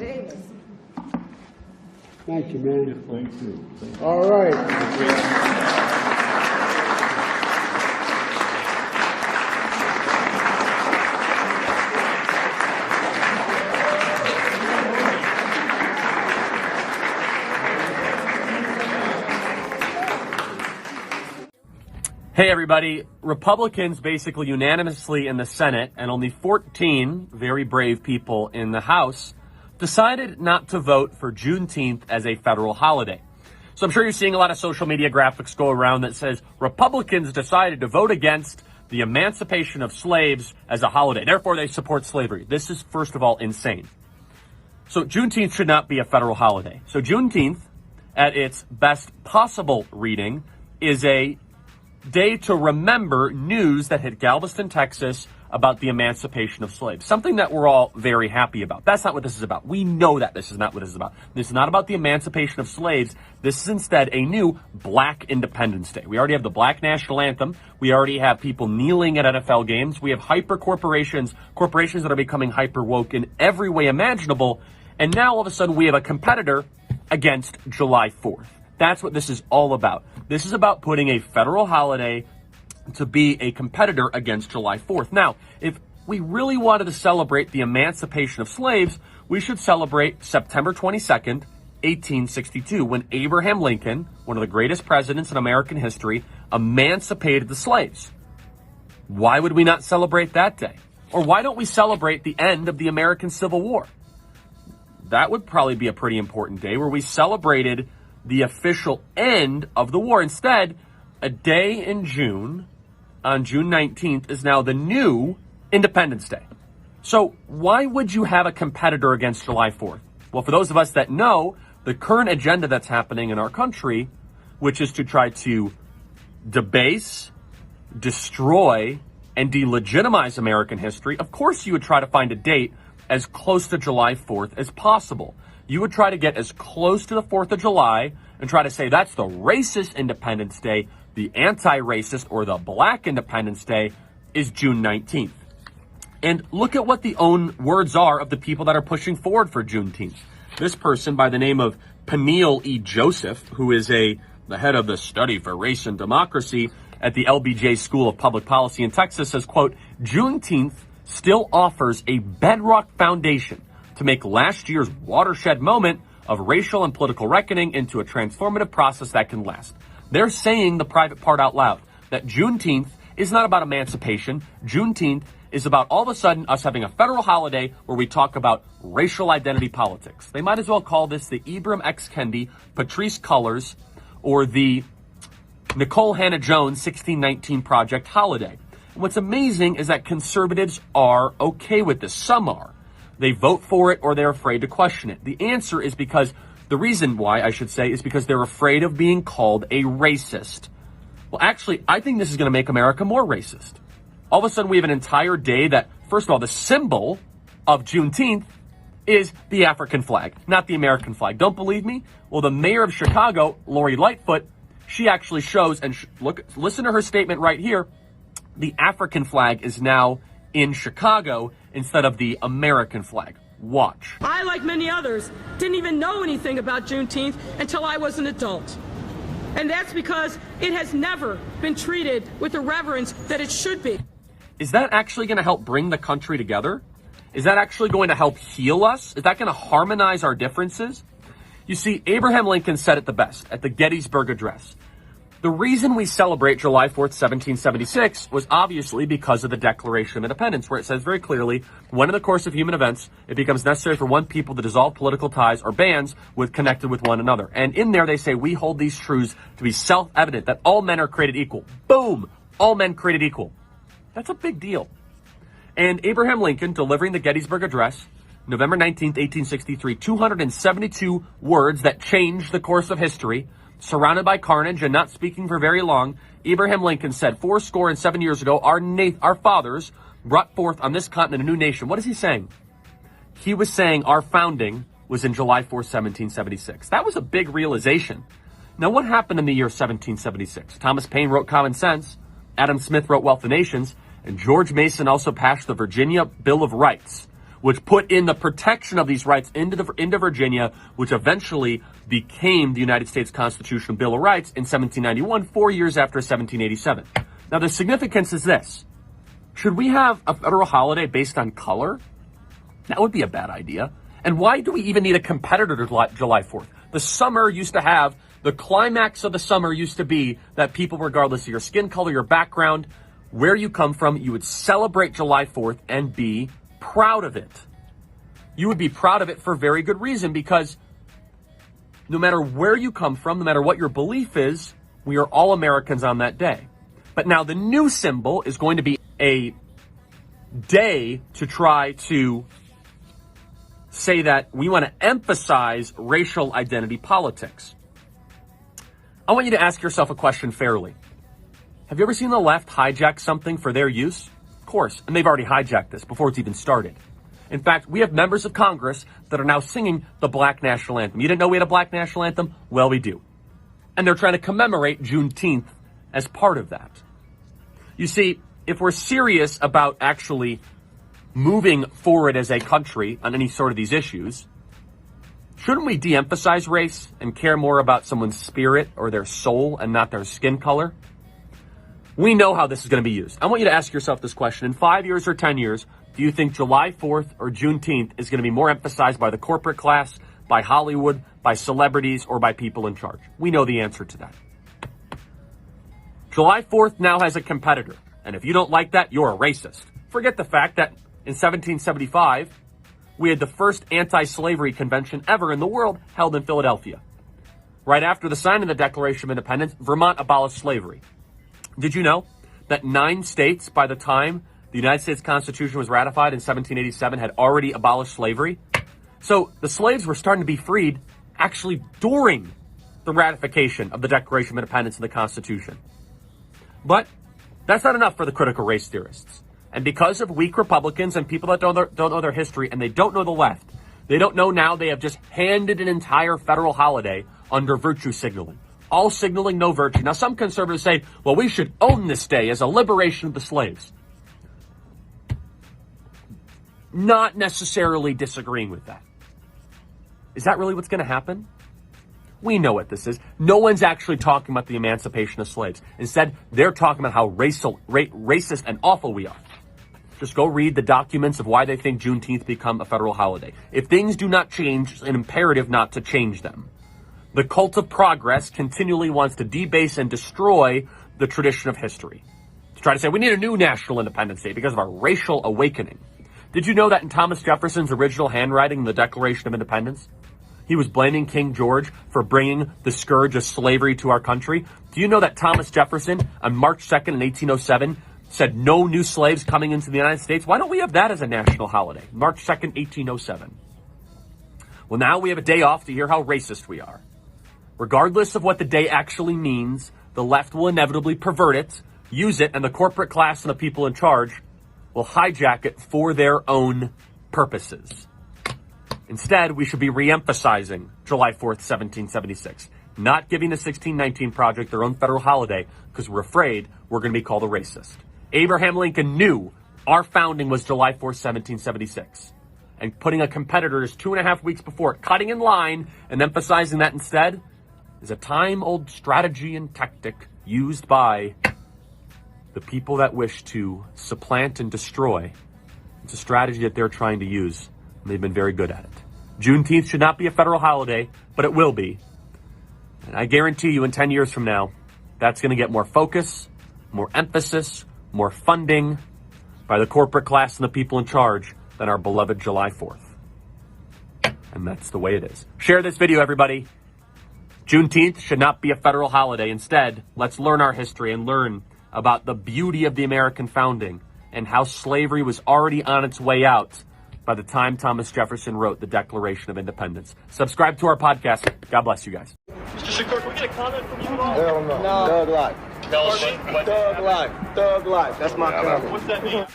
famous. Thank you, man. Thank you. All right. Hey everybody, Republicans basically unanimously in the Senate and only 14 very brave people in the House decided not to vote for Juneteenth as a federal holiday. So I'm sure you're seeing a lot of social media graphics go around that says Republicans decided to vote against the emancipation of slaves as a holiday. Therefore, they support slavery. This is, first of all, insane. So Juneteenth should not be a federal holiday. So Juneteenth, at its best possible reading, is a day to remember news that hit Galveston, Texas about the emancipation of slaves. Something that we're all very happy about. That's not what this is about. We know that this is not what this is about. This is not about the emancipation of slaves. This is instead a new Black Independence Day. We already have the Black National Anthem. We already have people kneeling at NFL games. We have hyper corporations that are becoming hyper woke in every way imaginable. And now all of a sudden we have a competitor against July 4th. That's what this is all about. This is about putting a federal holiday to be a competitor against July 4th. Now, if we really wanted to celebrate the emancipation of slaves, we should celebrate September 22nd, 1862, when Abraham Lincoln, one of the greatest presidents in American history, emancipated the slaves. Why would we not celebrate that day? Or why don't we celebrate the end of the American Civil War? That would probably be a pretty important day where we celebrated the official end of the war. Instead, a day in June, on June 19th, is now the new Independence Day. So why would you have a competitor against July 4th? Well, for those of us that know the current agenda that's happening in our country, which is to try to debase, destroy, and delegitimize American history, of course you would try to find a date as close to July 4th as possible. You would try to get as close to the 4th of July and try to say that's the racist Independence Day. The anti-racist or the Black Independence Day is June 19th. And look at what the own words are of the people that are pushing forward for Juneteenth. This person by the name of Peniel E. Joseph, who is the head of the Study for Race and Democracy at the LBJ School of Public Policy in Texas, says, quote, Juneteenth still offers a bedrock foundation to make last year's watershed moment of racial and political reckoning into a transformative process that can last. They're saying the private part out loud, that Juneteenth is not about emancipation. Juneteenth is about all of a sudden us having a federal holiday where we talk about racial identity politics. They might as well call this the Ibram X. Kendi, Patrisse Cullors, or the Nicole Hannah-Jones 1619 Project holiday. And what's amazing is that conservatives are okay with this. Some are. They vote for it or they're afraid to question it. The answer is because, the reason why I should say, is because they're afraid of being called a racist. Well, actually, I think this is going to make America more racist. All of a sudden, we have an entire day that, first of all, the symbol of Juneteenth is the African flag, not the American flag. Don't believe me? Well, the mayor of Chicago, Lori Lightfoot, she actually shows, and listen to her statement right here, the African flag is now in Chicago instead of the American flag. Watch. I, like many others, didn't even know anything about Juneteenth until I was an adult. And that's because it has never been treated with the reverence that it should be. Is that actually going to help bring the country together? Is that actually going to help heal us? Is that going to harmonize our differences? You see, Abraham Lincoln said it the best at the Gettysburg Address. The reason we celebrate July 4th, 1776 was obviously because of the Declaration of Independence, where it says very clearly, when in the course of human events, it becomes necessary for one people to dissolve political ties or bands connected with one another. And in there they say, we hold these truths to be self-evident, that all men are created equal. Boom! All men created equal. That's a big deal. And Abraham Lincoln, delivering the Gettysburg Address, November 19th, 1863, 272 words that changed the course of history, surrounded by carnage and not speaking for very long, Abraham Lincoln said, 7 years ago, our fathers brought forth on this continent a new nation. What is he saying? He was saying our founding was in July 4th, 1776. That was a big realization. Now, what happened in the year 1776? Thomas Paine wrote Common Sense, Adam Smith wrote Wealth of Nations, and George Mason also passed the Virginia Bill of Rights, which put in the protection of these rights into Virginia, which eventually became the United States Constitutional Bill of Rights in 1791, 4 years after 1787. Now, the significance is this. Should we have a federal holiday based on color? That would be a bad idea. And why do we even need a competitor to July 4th? The summer used to have, the climax of the summer used to be that people, regardless of your skin color, your background, where you come from, you would celebrate July 4th and be proud of it. You would be proud of it for very good reason, because no matter where you come from, no matter what your belief is, we are all Americans on that day. But now the new symbol is going to be a day to try to say that we want to emphasize racial identity politics. I want you to ask yourself a question fairly. Have you ever seen the left hijack something for their use? Of course, and they've already hijacked this before it's even started. In fact, we have members of Congress that are now singing the Black National Anthem. You didn't know we had a Black National Anthem? Well, we do. And they're trying to commemorate Juneteenth as part of that. You see, if we're serious about actually moving forward as a country on any sort of these issues, shouldn't we de-emphasize race and care more about someone's spirit or their soul and not their skin color? We know how this is going to be used. I want you to ask yourself this question. In 5 years or 10 years, do you think July 4th or Juneteenth is going to be more emphasized by the corporate class, by Hollywood, by celebrities, or by people in charge? We know the answer to that. July 4th now has a competitor. And if you don't like that, you're a racist. Forget the fact that in 1775, we had the first anti-slavery convention ever in the world held in Philadelphia. Right after the signing of the Declaration of Independence, Vermont abolished slavery. Did you know that 9 states, by the time the United States Constitution was ratified in 1787, had already abolished slavery? So the slaves were starting to be freed actually during the ratification of the Declaration of Independence and the Constitution. But that's not enough for the critical race theorists. And because of weak Republicans and people that don't know their history, and they don't know the left, they don't know now they have just handed an entire federal holiday under virtue signaling. All signaling, no virtue. Now, some conservatives say, well, we should own this day as a liberation of the slaves. Not necessarily disagreeing with that. Is that really what's going to happen? We know what this is. No one's actually talking about the emancipation of slaves. Instead, they're talking about how racist and awful we are. Just go read the documents of why they think Juneteenth become a federal holiday. If things do not change, it's an imperative not to change them. The cult of progress continually wants to debase and destroy the tradition of history. To try to say we need a new national independence day because of our racial awakening. Did you know that in Thomas Jefferson's original handwriting in the Declaration of Independence, he was blaming King George for bringing the scourge of slavery to our country? Do you know that Thomas Jefferson on March 2nd in 1807 said no new slaves coming into the United States? Why don't we have that as a national holiday? March 2nd, 1807. Well, now we have a day off to hear how racist we are. Regardless of what the day actually means, the left will inevitably pervert it, use it, and the corporate class and the people in charge will hijack it for their own purposes. Instead, we should be re-emphasizing July 4th, 1776, not giving the 1619 Project their own federal holiday because we're afraid we're going to be called a racist. Abraham Lincoln knew our founding was July 4th, 1776. And putting a competitor just 2.5 weeks before it, cutting in line and emphasizing that instead, is a time-old strategy and tactic used by the people that wish to supplant and destroy. It's a strategy that they're trying to use, and they've been very good at it. Juneteenth should not be a federal holiday, but it will be. And I guarantee you in 10 years from now, that's going to get more focus, more emphasis, more funding by the corporate class and the people in charge than our beloved July 4th. And that's the way it is. Share this video, everybody. Juneteenth should not be a federal holiday. Instead, let's learn our history and learn about the beauty of the American founding and how slavery was already on its way out by the time Thomas Jefferson wrote the Declaration of Independence. Subscribe to our podcast. God bless you guys. Mr. Kirk, can we get a comment from you at all? Hell no. Thug life. No, Thug life. Thug life. That's my comment. What's that mean?